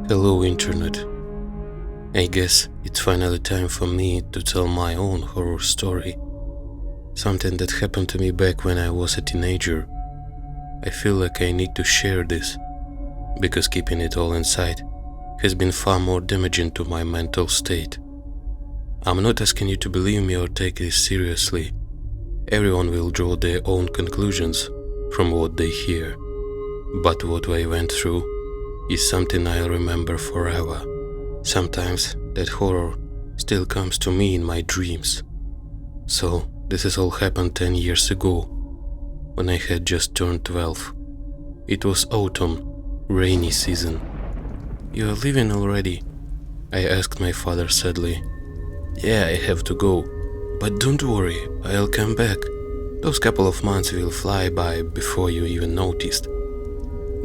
Hello Internet. I guess it's finally time for me to tell my own horror story. Something that happened to me back when I was a teenager. I feel like I need to share this, because keeping it all inside has been far more damaging to my mental state. I'm not asking you to believe me or take this seriously. Everyone will draw their own conclusions from what they hear. But what I went through is something I'll remember forever. Sometimes that horror still comes to me in my dreams. So this has all happened 10 years ago, when I had just turned 12. It was autumn, rainy season. "You are leaving already?" I asked my father sadly. "Yeah, I have to go, but don't worry, I'll come back. Those couple of months will fly by before you even noticed."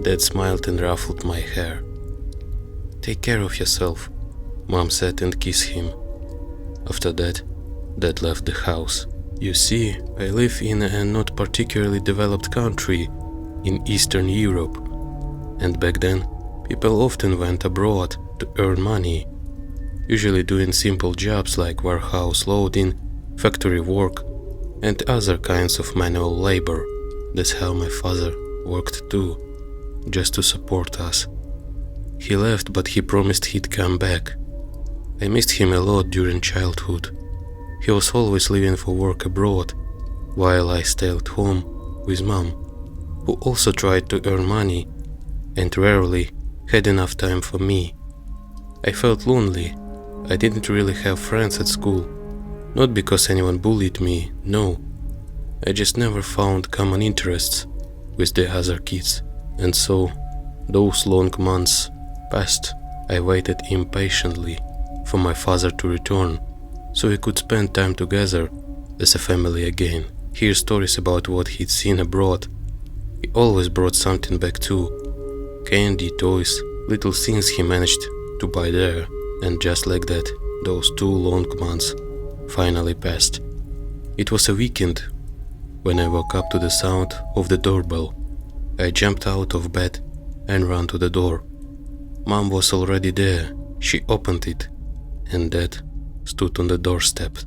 Dad smiled and ruffled my hair. "Take care of yourself," Mom said and kissed him. After that, Dad left the house. You see, I live in a not particularly developed country in Eastern Europe, and back then, people often went abroad to earn money, usually doing simple jobs like warehouse loading, factory work, and other kinds of manual labor. That's how my father worked too, just to support us. He left, but he promised he'd come back. I missed him a lot during childhood. He was always leaving for work abroad, while I stayed home with Mom, who also tried to earn money and rarely had enough time for me. I felt lonely. I didn't really have friends at school, not because anyone bullied me, no. I just never found common interests with the other kids. And so, those long months passed. I waited impatiently for my father to return, so we could spend time together as a family again. Hear stories about what he'd seen abroad. He always brought something back too. Candy, toys, little things he managed to buy there. And just like that, those 2 long months finally passed. It was a weekend when I woke up to the sound of the doorbell. I jumped out of bed and ran to the door. Mom was already there. She opened it, and Dad stood on the doorstep.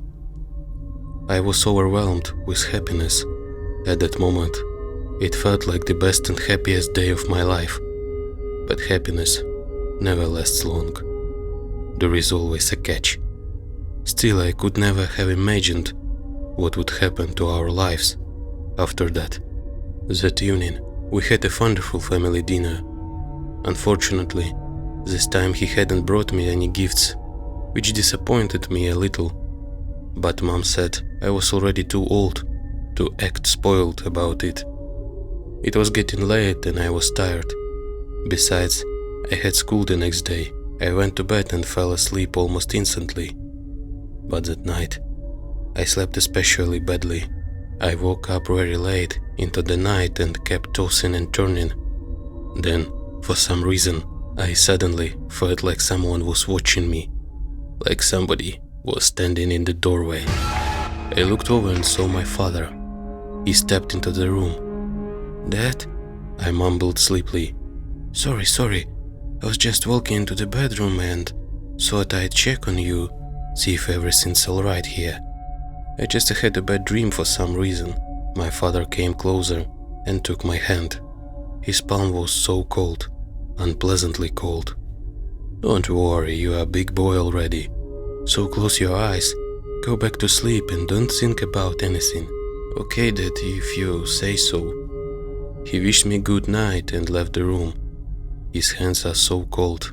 I was overwhelmed with happiness. At that moment, it felt like the best and happiest day of my life. But happiness never lasts long. There is always a catch. Still, I could never have imagined what would happen to our lives after that. That evening, we had a wonderful family dinner. Unfortunately, this time he hadn't brought me any gifts, which disappointed me a little. But Mom said I was already too old to act spoiled about it. It was getting late and I was tired. Besides, I had school the next day. I went to bed and fell asleep almost instantly. But that night, I slept especially badly. I woke up very late into the night and kept tossing and turning. Then, for some reason, I suddenly felt like someone was watching me, like somebody was standing in the doorway. I looked over and saw my father. He stepped into the room. "Dad?" I mumbled sleepily. Sorry, I was just walking into the bedroom and thought I'd check on you, see if everything's alright here. I just had a bad dream for some reason." My father came closer and took my hand. His palm was so cold, unpleasantly cold. "Don't worry, you are a big boy already. So close your eyes, go back to sleep and don't think about anything. Okay, Dad, if you say so." He wished me good night and left the room. His hands are so cold.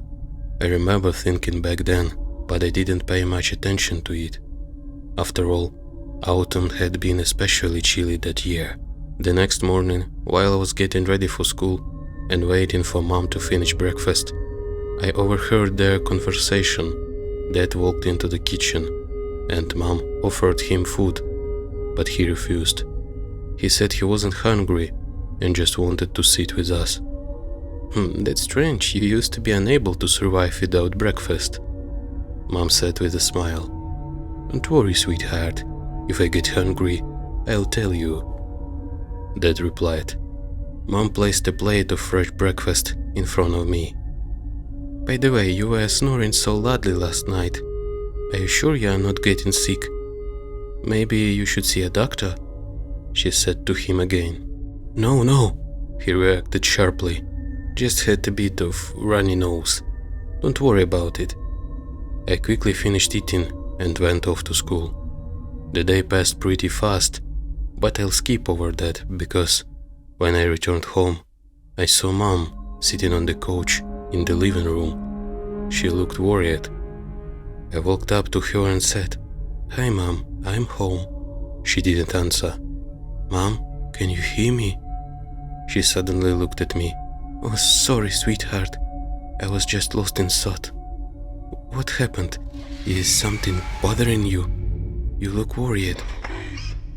I remember thinking back then, but I didn't pay much attention to it. After all, autumn had been especially chilly that year. The next morning, while I was getting ready for school and waiting for Mom to finish breakfast, I overheard their conversation. Dad walked into the kitchen, and Mom offered him food, but he refused. He said he wasn't hungry and just wanted to sit with us. That's strange, you used to be unable to survive without breakfast," Mom said with a smile. "Don't worry, sweetheart. If I get hungry, I'll tell you," Dad replied. Mom placed a plate of fresh breakfast in front of me. By the way, you were snoring so loudly last night. Are you sure you are not getting sick? Maybe you should see a doctor, she said to him again. No, he reacted sharply. Just had a bit of runny nose. Don't worry about it. I quickly finished eating and went off to school. The day passed pretty fast, but I'll skip over that because when I returned home, I saw Mom sitting on the couch in the living room. She looked worried. I walked up to her and said, "Hi Mom, I'm home." She didn't answer. "Mom, can you hear me?" She suddenly looked at me. "Oh, sorry, sweetheart. I was just lost in thought." "What happened? Is something bothering you? You look worried."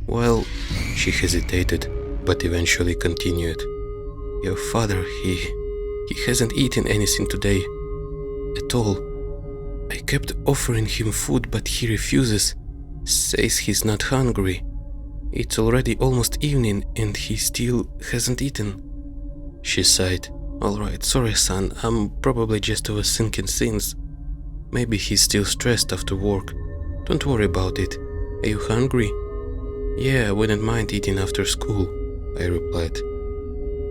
"Well," she hesitated, but eventually continued. "Your father, he hasn't eaten anything today at all. I kept offering him food, but he refuses, says he's not hungry. It's already almost evening and he still hasn't eaten." She sighed. "Alright, sorry son, I'm probably just overthinking things. Maybe he's still stressed after work. Don't worry about it. Are you hungry?" "Yeah, I wouldn't mind eating after school," I replied.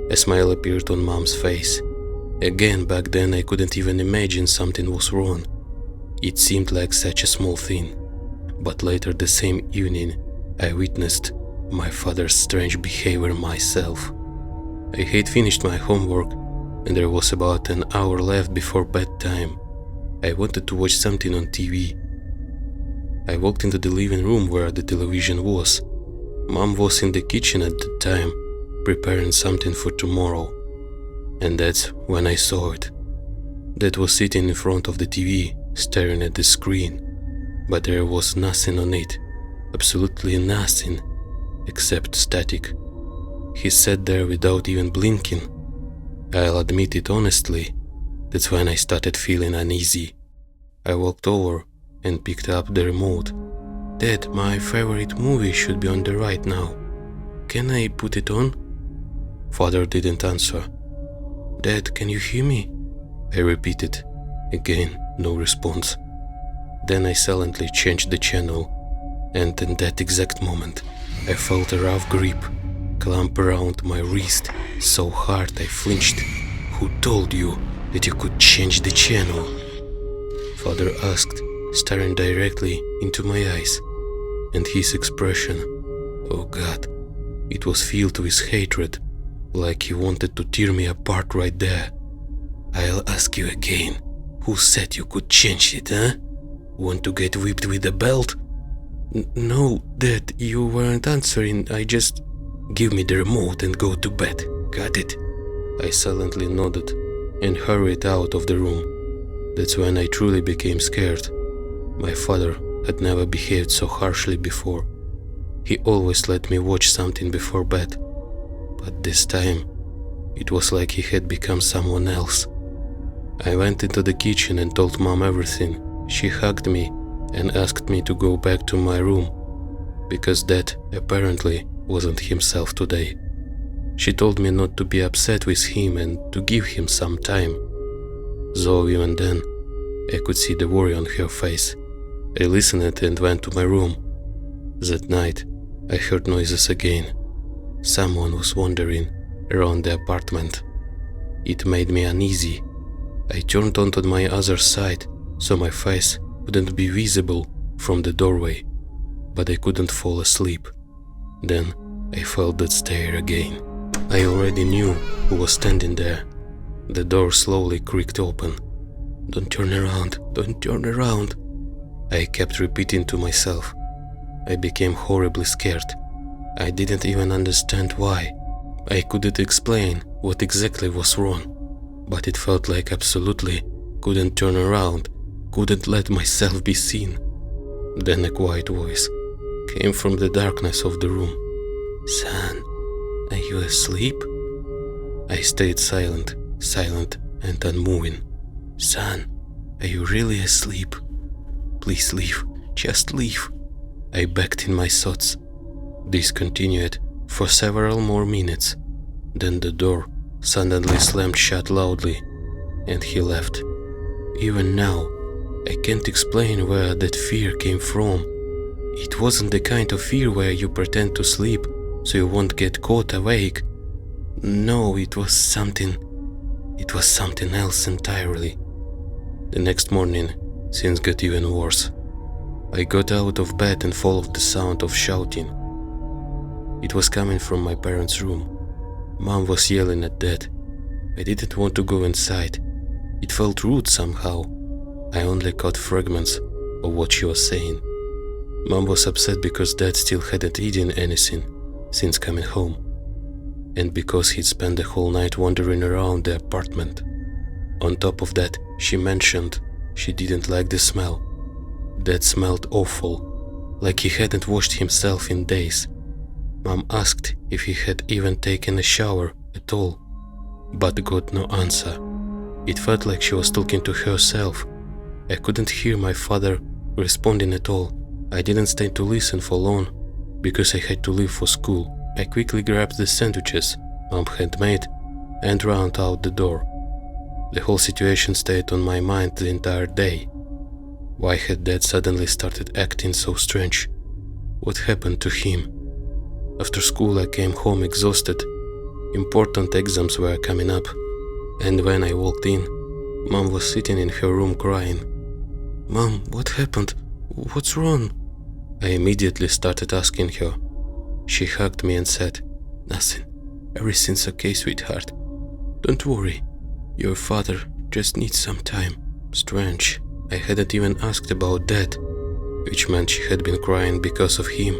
A smile appeared on Mom's face. Again, back then I couldn't even imagine something was wrong. It seemed like such a small thing. But later the same evening, I witnessed my father's strange behavior myself. I had finished my homework and there was about an hour left before bedtime. I wanted to watch something on TV. I walked into the living room where the television was. Mom was in the kitchen at the time, preparing something for tomorrow. And that's when I saw it. Dad was sitting in front of the TV, staring at the screen, but there was nothing on it, absolutely nothing, except static. He sat there without even blinking. I'll admit it honestly, that's when I started feeling uneasy. I walked over and picked up the remote. "Dad, my favorite movie should be on the right now. Can I put it on?" Father didn't answer. "Dad, can you hear me?" I repeated. Again, no response. Then I silently changed the channel, and in that exact moment, I felt a rough grip clamp around my wrist so hard I flinched. "Who told you that you could change the channel?" Father asked, staring directly into my eyes, and his expression, oh God, it was filled with hatred, like he wanted to tear me apart right there. "I'll ask you again, who said you could change it, huh? Want to get whipped with a belt?" No, Dad, you weren't answering, I just... "Give me the remote and go to bed, got it?" I silently nodded and hurried out of the room. That's when I truly became scared. My father had never behaved so harshly before. He always let me watch something before bed. But this time, it was like he had become someone else. I went into the kitchen and told Mom everything. She hugged me and asked me to go back to my room, because Dad apparently wasn't himself today. She told me not to be upset with him and to give him some time. Though even then, I could see the worry on her face. I listened and went to my room. That night, I heard noises again. Someone was wandering around the apartment. It made me uneasy. I turned onto my other side so my face wouldn't be visible from the doorway, but I couldn't fall asleep. Then I felt that stare again. I already knew who was standing there. The door slowly creaked open. "Don't turn around, don't turn around," I kept repeating to myself. I became horribly scared. I didn't even understand why. I couldn't explain what exactly was wrong, but it felt like absolutely couldn't turn around, couldn't let myself be seen. Then a quiet voice came from the darkness of the room. "Son, are you asleep?" I stayed silent and unmoving. "Son, are you really asleep? Please leave, just leave," I begged in my thoughts. This continued for several more minutes. Then the door suddenly slammed shut loudly, and he left. Even now, I can't explain where that fear came from. It wasn't the kind of fear where you pretend to sleep so you won't get caught awake. No, it was something else entirely. The next morning, things got even worse. I got out of bed and followed the sound of shouting. It was coming from my parents' room. Mom was yelling at Dad. I didn't want to go inside. It felt rude somehow. I only caught fragments of what she was saying. Mom was upset because Dad still hadn't eaten anything since coming home, and because he'd spent the whole night wandering around the apartment. On top of that, she mentioned she didn't like the smell. Dad smelled awful, like he hadn't washed himself in days. Mom asked if he had even taken a shower at all, but got no answer. It felt like she was talking to herself. I couldn't hear my father responding at all. I didn't stay to listen for long because I had to leave for school. I quickly grabbed the sandwiches Mom had made and ran out the door. The whole situation stayed on my mind the entire day. Why had Dad suddenly started acting so strange? What happened to him? After school I came home exhausted. Important exams were coming up, and when I walked in, Mom was sitting in her room crying. "Mom, what happened? What's wrong?" I immediately started asking her. She hugged me and said, "Nothing. Everything's okay, sweetheart. Don't worry. Your father just needs some time." Strange. I hadn't even asked about Dad, which meant she had been crying because of him.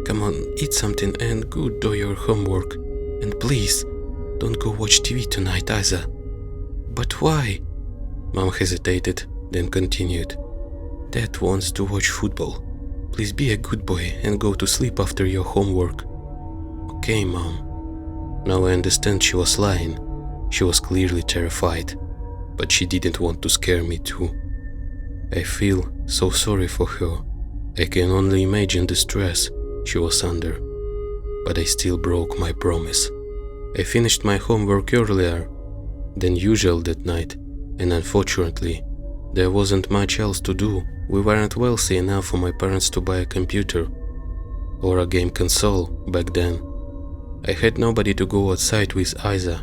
"Come on, eat something and go do your homework. And please, don't go watch TV tonight either." "But why?" Mom hesitated, then continued. "Dad wants to watch football. Please be a good boy and go to sleep after your homework." "Okay, Mom." Now I understand she was lying. She was clearly terrified, but she didn't want to scare me too. I feel so sorry for her. I can only imagine the stress she was under, but I still broke my promise. I finished my homework earlier than usual that night, and unfortunately, there wasn't much else to do. We weren't wealthy enough for my parents to buy a computer or a game console back then. I had nobody to go outside with either,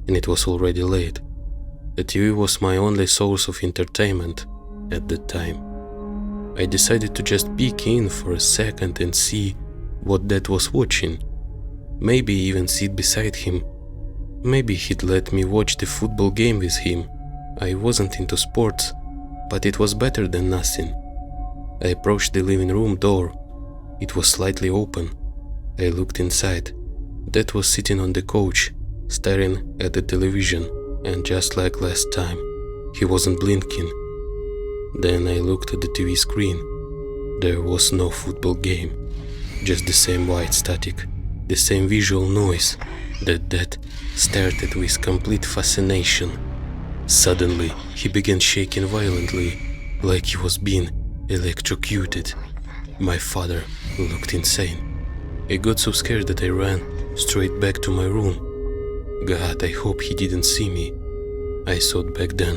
and it was already late. The TV was my only source of entertainment at that time. I decided to just peek in for a second and see what Dad was watching. Maybe even sit beside him. Maybe he'd let me watch the football game with him. I wasn't into sports, but it was better than nothing. I approached the living room door. It was slightly open. I looked inside. Dad was sitting on the couch, staring at the television, and just like last time, he wasn't blinking. Then I looked at the TV screen. There was no football game, just the same white static, the same visual noise that Dad stared at with complete fascination. Suddenly, he began shaking violently, like he was being electrocuted. My father looked insane. I got so scared that I ran straight back to my room. God, I hope he didn't see me, I thought back then.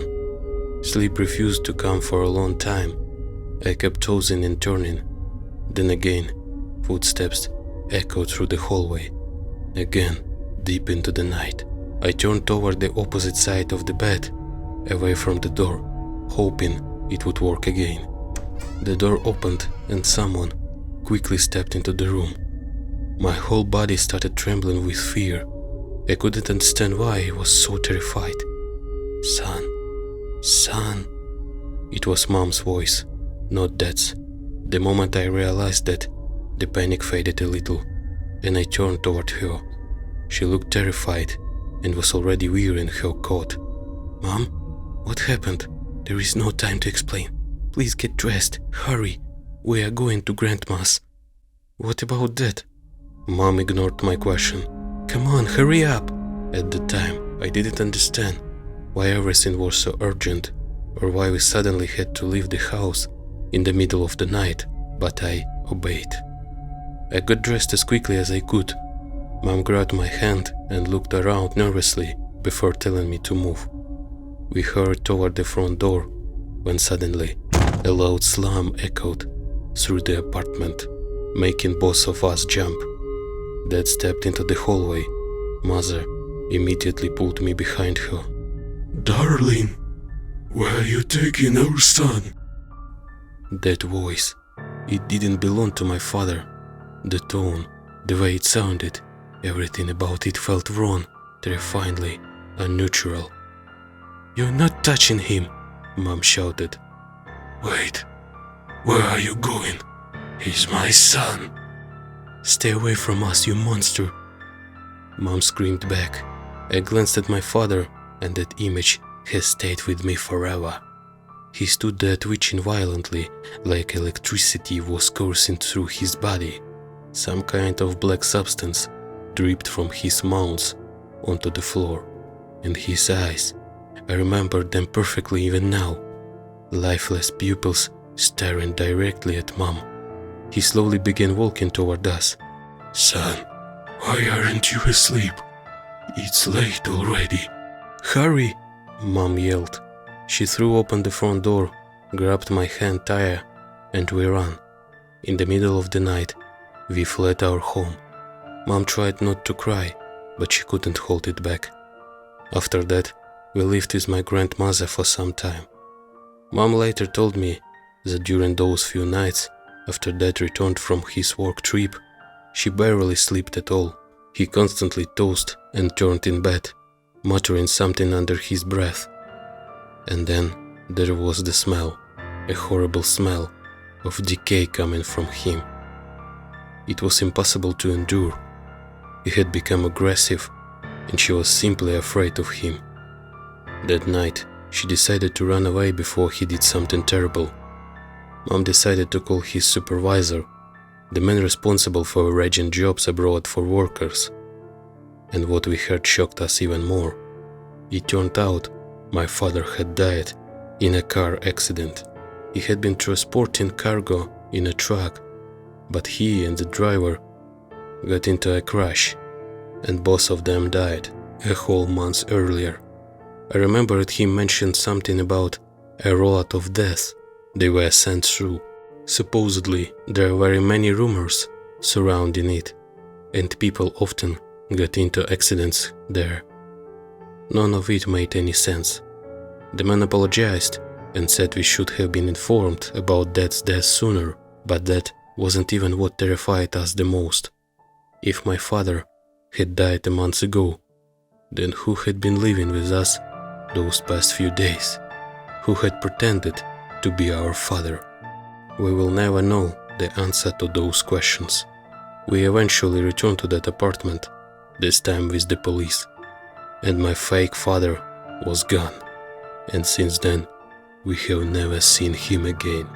Sleep refused to come for a long time. I kept tossing and turning. Then again, footsteps echoed through the hallway. Again, deep into the night. I turned toward the opposite side of the bed, away from the door, hoping it would work again. The door opened and someone quickly stepped into the room. My whole body started trembling with fear. I couldn't understand why I was so terrified. "Son, son." It was Mom's voice, not Dad's. The moment I realized that, the panic faded a little, and I turned toward her. She looked terrified and was already wearing her coat. "Mom, what happened? There is no time to explain. Please get dressed. Hurry. We are going to Grandma's." "What about Dad?" Mom ignored my question. "Come on, hurry up." At the time, I didn't understand why everything was so urgent, or why we suddenly had to leave the house in the middle of the night, but I obeyed. I got dressed as quickly as I could. Mom grabbed my hand and looked around nervously before telling me to move. We hurried toward the front door when suddenly a loud slam echoed through the apartment, making both of us jump. Dad stepped into the hallway. Mother immediately pulled me behind her. "Darling, where are you taking our son?" That voice, it didn't belong to my father. The tone, the way it sounded, everything about it felt wrong, terrifyingly unnatural. "You're not touching him," Mom shouted. "Wait, where are you going? He's my son." "Stay away from us, you monster," Mom screamed back. I glanced at my father, and that image has stayed with me forever. He stood there twitching violently, like electricity was coursing through his body. Some kind of black substance dripped from his mouth onto the floor, and his eyes, I remember them perfectly even now, lifeless pupils staring directly at Mom. He slowly began walking toward us. "Son, why aren't you asleep? It's late already." "Hurry!" Mom yelled. She threw open the front door, grabbed my hand tire, and we ran. In the middle of the night, we fled our home. Mom tried not to cry, but she couldn't hold it back. After that, we lived with my grandmother for some time. Mom later told me that during those few nights, after Dad returned from his work trip, she barely slept at all. He constantly tossed and turned in bed, muttering something under his breath. And then there was the smell, a horrible smell of decay coming from him. It was impossible to endure. He had become aggressive, and she was simply afraid of him. That night, she decided to run away before he did something terrible. Mom decided to call his supervisor, the man responsible for arranging jobs abroad for workers. And what we heard shocked us even more. It turned out my father had died in a car accident. He had been transporting cargo in a truck, but he and the driver got into a crash, and both of them died a whole month earlier. I remembered him mentioned something about a rollout of death they were sent through. Supposedly, there were very many rumors surrounding it, and people often got into accidents there. None of it made any sense. The man apologized and said we should have been informed about Dad's death sooner, but that wasn't even what terrified us the most. If my father had died a month ago, then who had been living with us those past few days? Who had pretended to be our father? We will never know the answer to those questions. We eventually returned to that apartment, this time with the police, and my fake father was gone, and since then we have never seen him again.